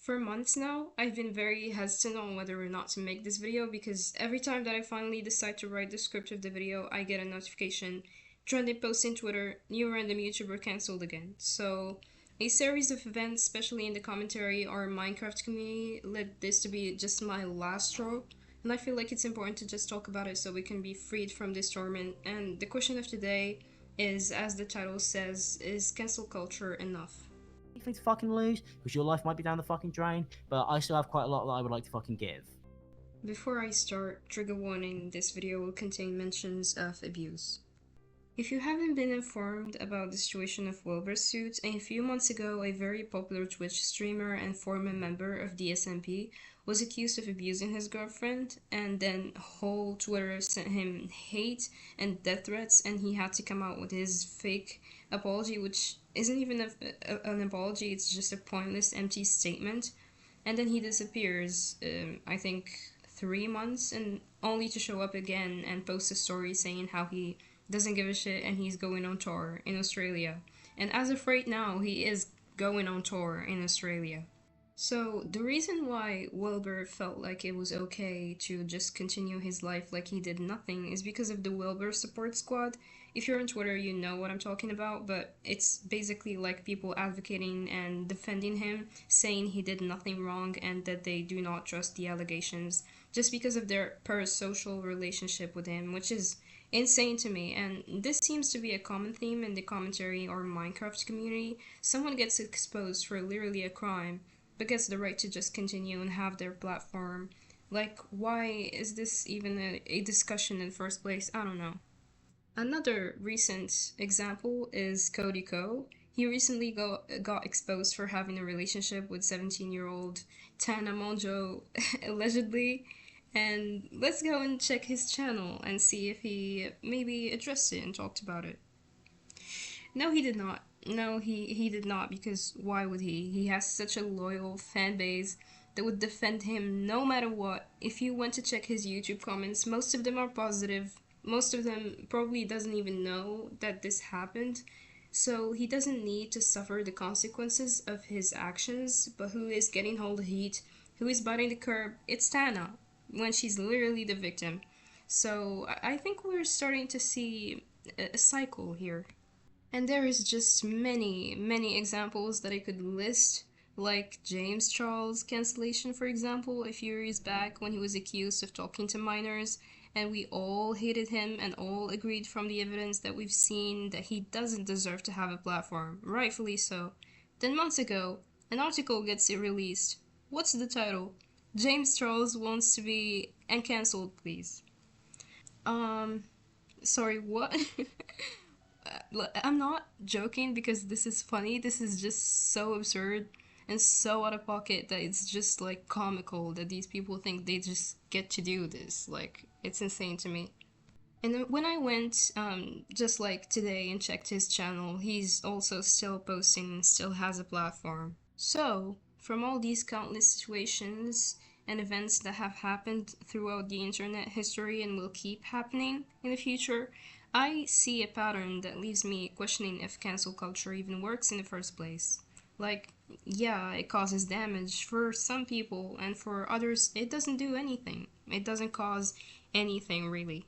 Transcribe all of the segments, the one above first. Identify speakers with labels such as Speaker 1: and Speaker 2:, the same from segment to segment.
Speaker 1: For months now, I've been very hesitant on whether or not to make this video because every time that I finally decide to write the script of the video, I get a notification, trending post in Twitter, new random YouTuber cancelled again. So, a series of events, especially in the commentary or Minecraft community, led this to be just my last straw. And I feel like it's important to just talk about it so we can be freed from this torment. And the question of today is, as the title says, is cancel culture enough?
Speaker 2: Anything to fucking lose because your life might be down the fucking drain, but I still have quite a lot that I would like to fucking give.
Speaker 1: Before I start, trigger warning, this video will contain mentions of abuse. If you haven't been informed about the situation of Wilbursuit, a few months ago a very popular Twitch streamer and former member of the SMP was accused of abusing his girlfriend, and then whole Twitter sent him hate and death threats, and he had to come out with his fake apology, which isn't even an apology, it's just a pointless, empty statement. And then he disappears, I think 3 months, and only to show up again and post a story saying how he doesn't give a shit and he's going on tour in Australia. And as of right now, he is going on tour in Australia. So, the reason why Wilbur felt like it was okay to just continue his life like he did nothing is because of the Wilbur support squad. If you're on Twitter, you know what I'm talking about, but it's basically like people advocating and defending him, saying he did nothing wrong and that they do not trust the allegations just because of their parasocial relationship with him, which is insane to me. And this seems to be a common theme in the commentary or Minecraft community. Someone gets exposed for literally a crime but gets the right to just continue and have their platform. Like, why is this even a discussion in the first place? I don't know. Another recent example is Cody Ko. He recently got exposed for having a relationship with 17-year-old Tana Monjo, allegedly. And let's go and check his channel and see if he maybe addressed it and talked about it. No, he did not. No, he did not, because why would he? He has such a loyal fan base that would defend him no matter what. If you went to check his YouTube comments, most of them are positive. Most of them probably doesn't even know that this happened. So he doesn't need to suffer the consequences of his actions, but who is getting all the heat? Who is biting the curb? It's Tana, when she's literally the victim. So I think we're starting to see a cycle here. And there is just many examples that I could list, like James Charles' cancellation, for example, a few years back when he was accused of talking to minors, and we all hated him and all agreed from the evidence that we've seen that he doesn't deserve to have a platform, rightfully so. Then months ago, an article gets released. What's the title? James Charles wants to be and cancelled, please. Um, Sorry, what? I'm not joking because this is funny. This is just so absurd and so out of pocket that it's just like comical that these people think they just get to do this. Like, it's insane to me. And then when I went, just like today, and checked his channel, he's also still posting and still has a platform. So, from all these countless situations and events that have happened throughout the internet history and will keep happening in the future, I see a pattern that leaves me questioning if cancel culture even works in the first place. Like, yeah, it causes damage for some people, and for others, it doesn't do anything. It doesn't cause anything, really.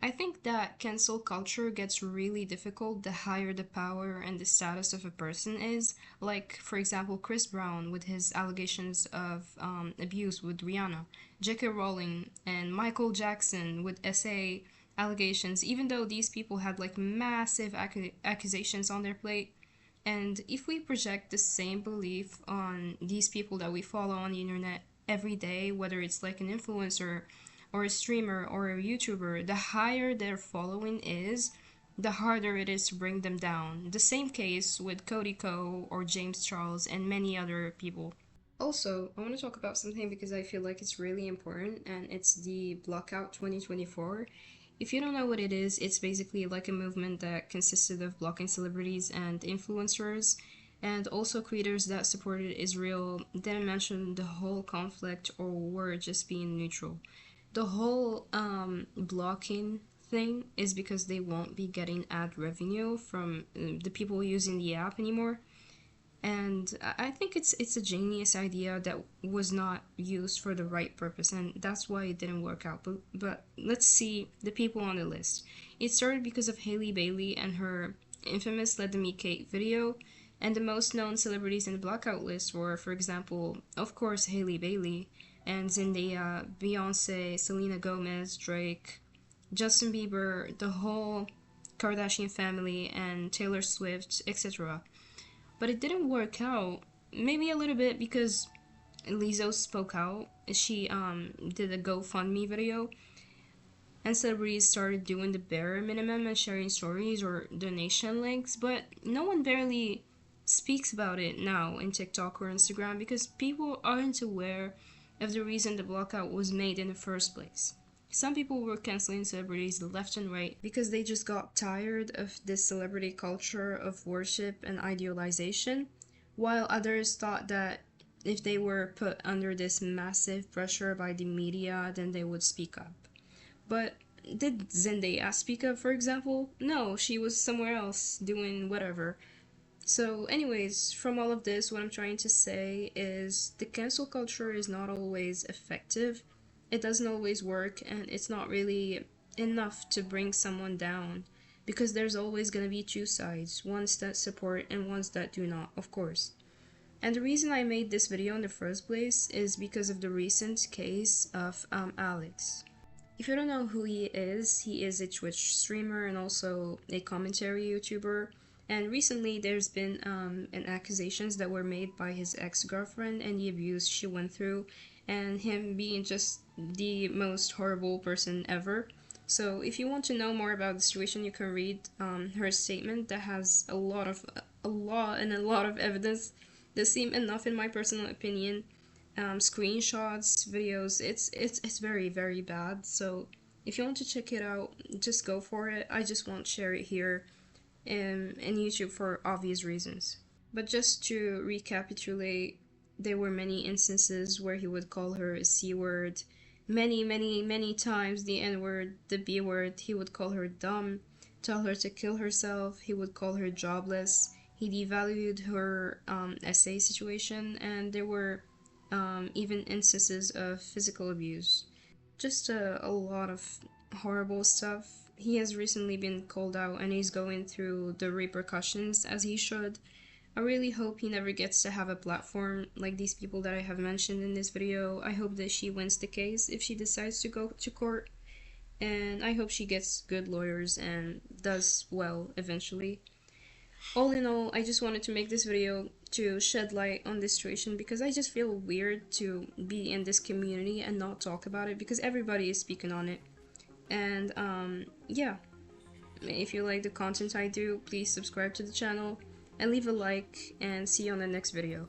Speaker 1: I think that cancel culture gets really difficult the higher the power and the status of a person is. Like, for example, Chris Brown with his allegations of abuse with Rihanna, J.K. Rowling, and Michael Jackson with SA allegations, even though these people had like massive accusations on their plate. And if we project the same belief on these people that we follow on the internet every day, whether it's like an influencer or a streamer or a YouTuber, the higher their following is, the harder it is to bring them down. The same case with Cody Ko or James Charles and many other people. Also, I want to talk about something because I feel like it's really important, and it's the Blockout 2024. If you don't know what it is, it's basically like a movement that consisted of blocking celebrities and influencers, and also creators that supported Israel, didn't mention the whole conflict or were just being neutral. The whole blocking thing is because they won't be getting ad revenue from the people using the app anymore. And I think it's a genius idea that was not used for the right purpose, and that's why it didn't work out. But let's see the people on the list. It started because of Hailey Bailey and her infamous "Let Them Eat Cake" video, and the most known celebrities in the blackout list were, for example, of course, Hailey Bailey and Zendaya, Beyonce, Selena Gomez, Drake, Justin Bieber, the whole Kardashian family, and Taylor Swift, etc. But it didn't work out. Maybe a little bit because Lizzo spoke out. She did a GoFundMe video, and celebrities started doing the bare minimum and sharing stories or donation links. But no one barely speaks about it now in TikTok or Instagram because people aren't aware of the reason the blockout was made in the first place. Some people were canceling celebrities left and right because they just got tired of this celebrity culture of worship and idealization, while others thought that if they were put under this massive pressure by the media, then they would speak up. But did Zendaya speak up, for example? No, she was somewhere else doing whatever. So, anyways, from all of this, what I'm trying to say is the cancel culture is not always effective. It doesn't always work, and it's not really enough to bring someone down because there's always going to be two sides, ones that support and ones that do not, of course. And the reason I made this video in the first place is because of the recent case of Alex. If you don't know who he is a Twitch streamer and also a commentary YouTuber. And recently there's been an accusations that were made by his ex-girlfriend and the abuse she went through, and him being just the most horrible person ever. So if you want to know more about the situation, you can read her statement that has a lot and a lot of evidence that seem enough in my personal opinion, screenshots, videos. It's very very bad. So if you want to check it out, just go for it. I just won't share it here in YouTube for obvious reasons. But just to recapitulate, there were many instances where he would call her a C word, many times the N word, the B word. He would call her dumb, tell her to kill herself. He would call her jobless. He devalued her essay situation, and there were even instances of physical abuse. Just a lot of horrible stuff. He has recently been called out and he's going through the repercussions as he should. I really hope he never gets to have a platform like these people that I have mentioned in this video. I hope that she wins the case if she decides to go to court, and I hope she gets good lawyers and does well eventually. All in all, I just wanted to make this video to shed light on this situation because I just feel weird to be in this community and not talk about it because everybody is speaking on it. And yeah, if you like the content I do, please subscribe to the channel and leave a like, and see you on the next video.